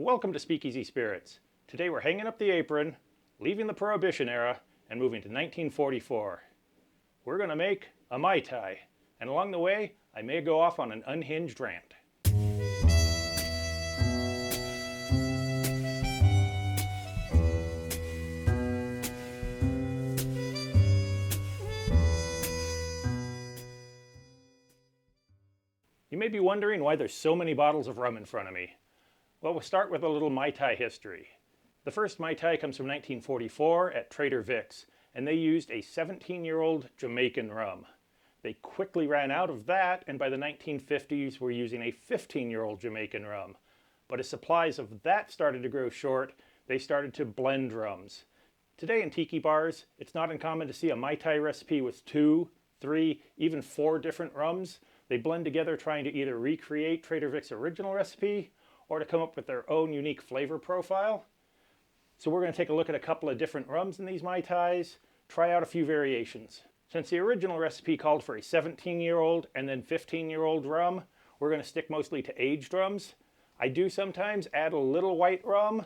Welcome to Speakeasy Spirits. Today we're hanging up the apron, leaving the Prohibition era, and moving to 1944. We're going to make a Mai Tai, and along the way, I may go off on an unhinged rant. You may be wondering why there's so many bottles of rum in front of me. Well, we'll start with a little Mai Tai history. The first Mai Tai comes from 1944 at Trader Vic's, and they used a 17-year-old Jamaican rum. They quickly ran out of that, and by the 1950s were using a 15-year-old Jamaican rum. But as supplies of that started to grow short, they started to blend rums. Today in Tiki bars, it's not uncommon to see a Mai Tai recipe with 2, 3, even 4 different rums. They blend together trying to either recreate Trader Vic's original recipe or to come up with their own unique flavor profile. So we're going to take a look at a couple of different rums in these Mai Tais, try out a few variations. Since the original recipe called for a 17-year-old and then 15-year-old rum, we're going to stick mostly to aged rums. I do sometimes add a little white rum.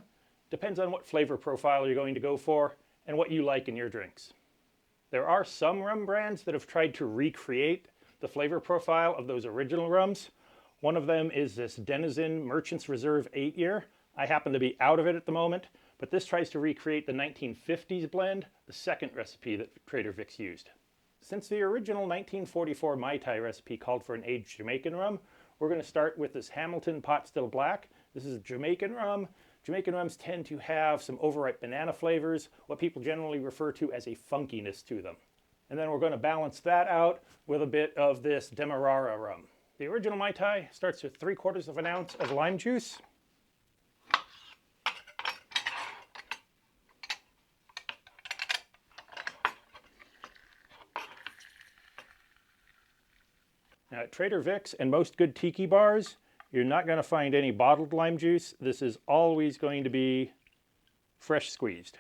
Depends on what flavor profile you're going to go for and what you like in your drinks. There are some rum brands that have tried to recreate the flavor profile of those original rums. One of them is this Denizen Merchant's Reserve 8-year. I happen to be out of it at the moment, but this tries to recreate the 1950s blend, the second recipe that Trader Vic's used. Since the original 1944 Mai Tai recipe called for an aged Jamaican rum, we're going to start with this Hamilton Pot Still Black. This is a Jamaican rum. Jamaican rums tend to have some overripe banana flavors, what people generally refer to as a funkiness to them. And then we're going to balance that out with a bit of this Demerara rum. The original Mai Tai starts with 3/4 of an ounce of lime juice. Now at Trader Vic's and most good Tiki bars, you're not going to find any bottled lime juice. This is always going to be fresh squeezed.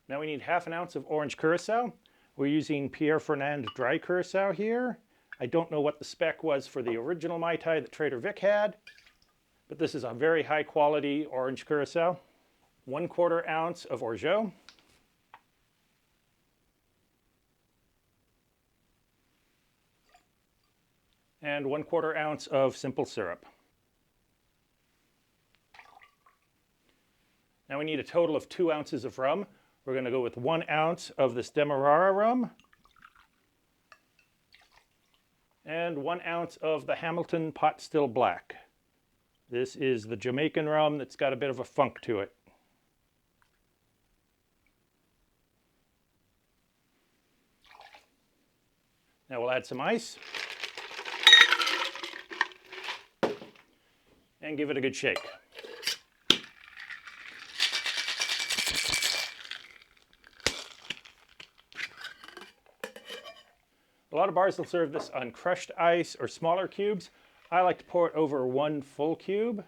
Now we need 1/2 ounce of orange curacao. We're using Pierre Fernand dry curacao here. I don't know what the spec was for the original Mai Tai that Trader Vic had, but this is a very high quality orange curacao. 1/4 ounce of orgeat. And 1/4 ounce of simple syrup. Now we need a total of 2 ounces of rum. We're going to go with 1 ounce of this Demerara rum and 1 ounce of the Hamilton Pot Still Black. This is the Jamaican rum that's got a bit of a funk to it. Now we'll add some ice and give it a good shake. A lot of bars will serve this on crushed ice or smaller cubes. I like to pour it over 1 full cube.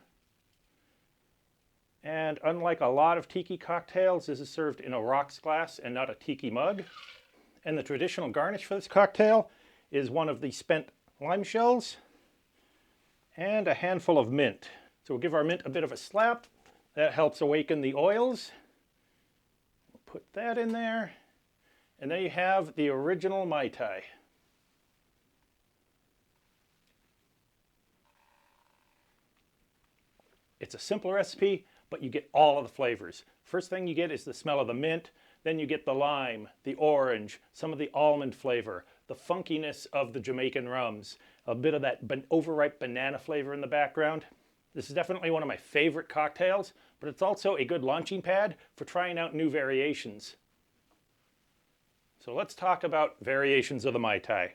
And unlike a lot of Tiki cocktails, this is served in a rocks glass and not a Tiki mug. And the traditional garnish for this cocktail is one of the spent lime shells and a handful of mint. So we'll give our mint a bit of a slap. That helps awaken the oils. We'll put that in there. And there you have the original Mai Tai. It's a simple recipe, but you get all of the flavors. First thing you get is the smell of the mint, then you get the lime, the orange, some of the almond flavor, the funkiness of the Jamaican rums, a bit of that overripe banana flavor in the background. This is definitely one of my favorite cocktails, but it's also a good launching pad for trying out new variations. So let's talk about variations of the Mai Tai.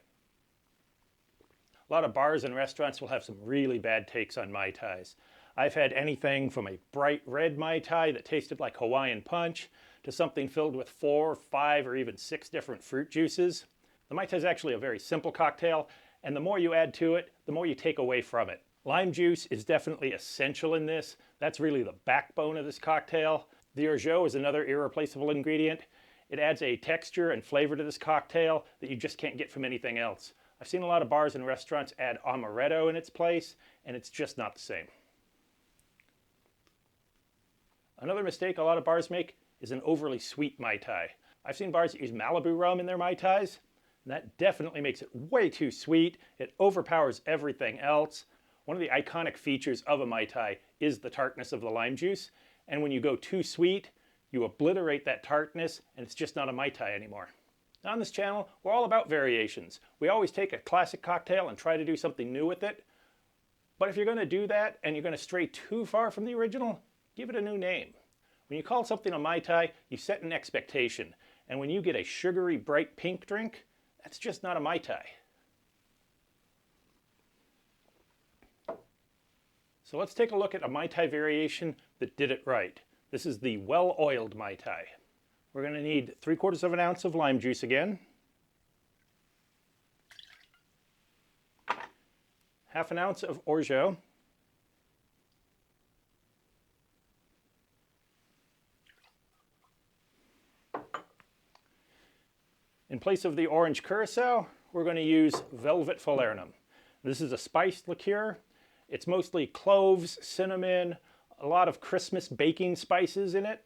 A lot of bars and restaurants will have some really bad takes on Mai Tais. I've had anything from a bright red Mai Tai that tasted like Hawaiian punch to something filled with 4, 5, or even 6 different fruit juices. The Mai Tai is actually a very simple cocktail, and the more you add to it, the more you take away from it. Lime juice is definitely essential in this. That's really the backbone of this cocktail. The orgeat is another irreplaceable ingredient. It adds a texture and flavor to this cocktail that you just can't get from anything else. I've seen a lot of bars and restaurants add amaretto in its place, and it's just not the same. Another mistake a lot of bars make is an overly sweet Mai Tai. I've seen bars that use Malibu rum in their Mai Tais, and that definitely makes it way too sweet. It overpowers everything else. One of the iconic features of a Mai Tai is the tartness of the lime juice, and when you go too sweet, you obliterate that tartness, and it's just not a Mai Tai anymore. Now on this channel, we're all about variations. We always take a classic cocktail and try to do something new with it. But if you're going to do that and you're going to stray too far from the original, give it a new name. When you call something a Mai Tai, you set an expectation. And when you get a sugary, bright pink drink, that's just not a Mai Tai. So let's take a look at a Mai Tai variation that did it right. This is the well-oiled Mai Tai. We're going to need 3/4 ounce of lime juice again, 1/2 ounce of orgeat, in place of the orange curacao, we're going to use velvet falernum. This is a spiced liqueur. It's mostly cloves, cinnamon, a lot of Christmas baking spices in it.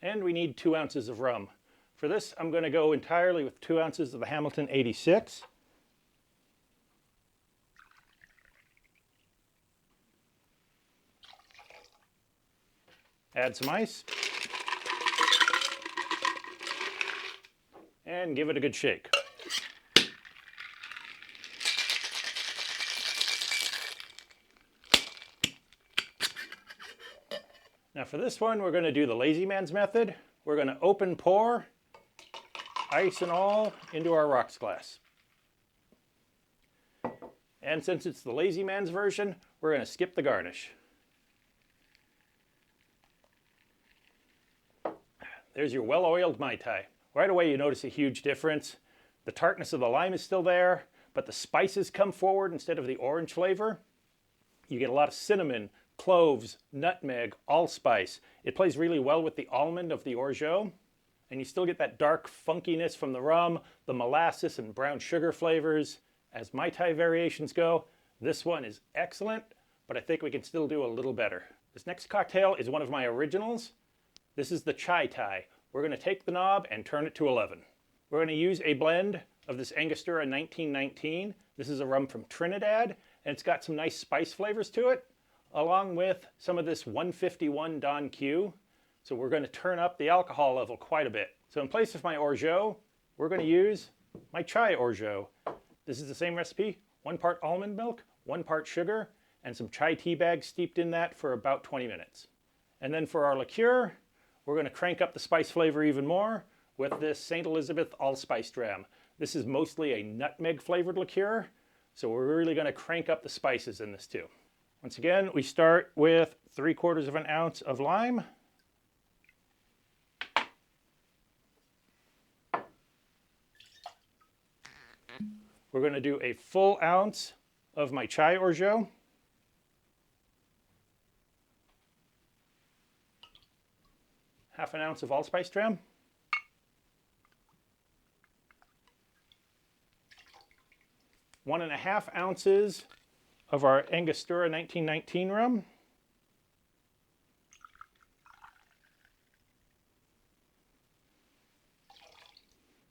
And we need 2 ounces of rum. For this, I'm going to go entirely with 2 ounces of the Hamilton 86. Add some ice. And give it a good shake. Now for this one, we're going to do the lazy man's method. We're going to open pour, ice and all, into our rocks glass. And since it's the lazy man's version, we're going to skip the garnish. There's your well-oiled Mai Tai. Right away you notice a huge difference. The tartness of the lime is still there, but the spices come forward instead of the orange flavor. You get a lot of cinnamon, cloves, nutmeg, allspice. It plays really well with the almond of the orgeat, and you still get that dark funkiness from the rum, the molasses and brown sugar flavors. As Mai Tai variations go, this one is excellent, but I think we can still do a little better. This next cocktail is one of my originals. This is the Chai Tai. We're going to take the knob and turn it to 11. We're going to use a blend of this Angostura 1919. This is a rum from Trinidad, and it's got some nice spice flavors to it, along with some of this 151 Don Q. So we're going to turn up the alcohol level quite a bit. So in place of my orgeat, we're going to use my chai orgeat. This is the same recipe, 1 part almond milk, 1 part sugar, and some chai tea bags steeped in that for about 20 minutes. And then for our liqueur, we're going to crank up the spice flavor even more with this St. Elizabeth allspice dram. This is mostly a nutmeg flavored liqueur, so we're really going to crank up the spices in this too. Once again, we start with 3/4 ounce of lime. We're going to do a full ounce of my chai orgeat. 1/2 ounce of allspice dram. 1.5 ounces of our Angostura 1919 rum.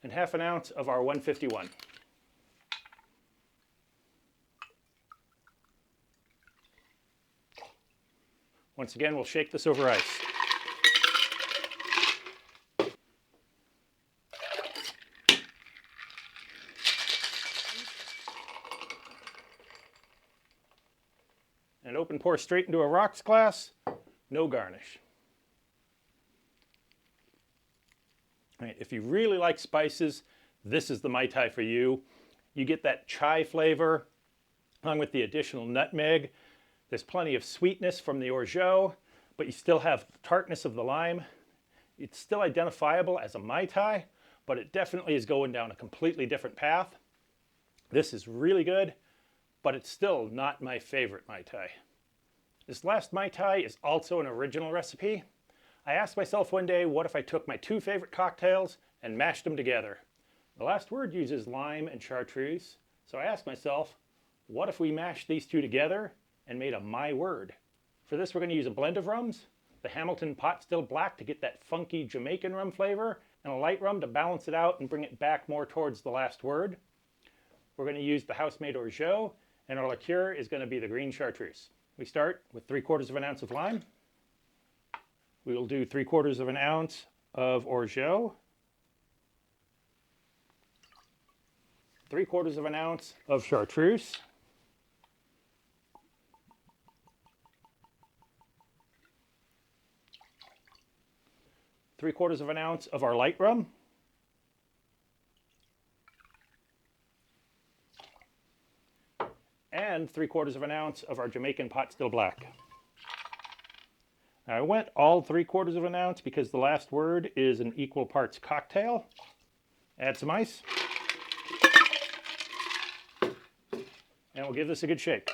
And 1/2 ounce of our 151. Once again, we'll shake this over ice. And open pour straight into a rocks glass, no garnish. All right, if you really like spices, this is the Mai Tai for you. You get that chai flavor along with the additional nutmeg. There's plenty of sweetness from the orgeat, but you still have tartness of the lime. It's still identifiable as a Mai Tai, but it definitely is going down a completely different path. This is really good, but it's still not my favorite Mai Tai. This last Mai Tai is also an original recipe. I asked myself one day, what if I took my two favorite cocktails and mashed them together? The Last Word uses lime and chartreuse, so I asked myself, what if we mashed these two together and made a Mai Word? For this, we're going to use a blend of rums, the Hamilton Pot Still Black to get that funky Jamaican rum flavor, and a light rum to balance it out and bring it back more towards the Last Word. We're going to use the house-made orgeat, and our liqueur is going to be the green chartreuse. We start with 3/4 of an ounce of lime. We will do 3/4 of an ounce of orgeat, 3/4 of an ounce of chartreuse, three-quarters of an ounce of our light rum, and 3/4 of an ounce of our Jamaican Pot Still Black. Now I went all 3/4 of an ounce because the Last Word is an equal parts cocktail. Add some ice. And we'll give this a good shake.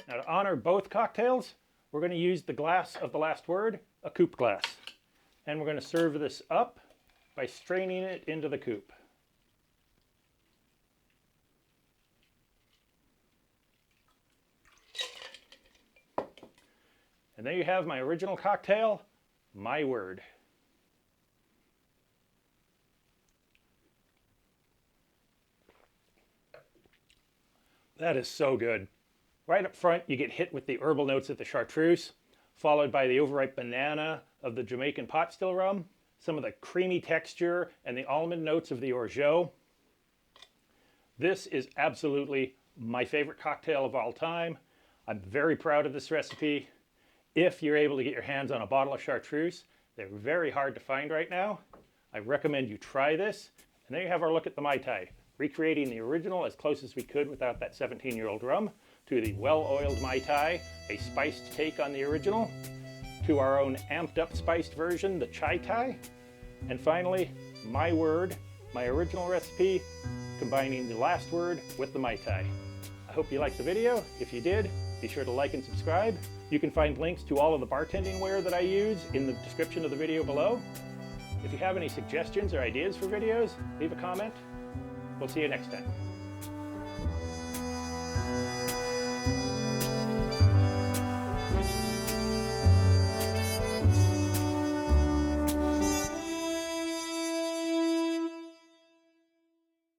Now to honor both cocktails, we're going to use the glass of the Last Word, a coupe glass. And we're going to serve this up by straining it into the coupe. And there you have my original cocktail, Mai Word. That is so good. Right up front, you get hit with the herbal notes of the chartreuse, followed by the overripe banana of the Jamaican pot still rum, some of the creamy texture and the almond notes of the orgeat. This is absolutely my favorite cocktail of all time. I'm very proud of this recipe. If you're able to get your hands on a bottle of chartreuse, they're very hard to find right now. I recommend you try this. And there you have our look at the Mai Tai, recreating the original as close as we could without that 17-year-old rum, to the well-oiled Mai Tai, a spiced take on the original, to our own amped up spiced version, the Chai Tai, and finally, Mai Word, my original recipe, combining the Last Word with the Mai Tai. I hope you liked the video. If you did, be sure to like and subscribe. You can find links to all of the bartending ware that I use in the description of the video below. If you have any suggestions or ideas for videos, leave a comment. We'll see you next time.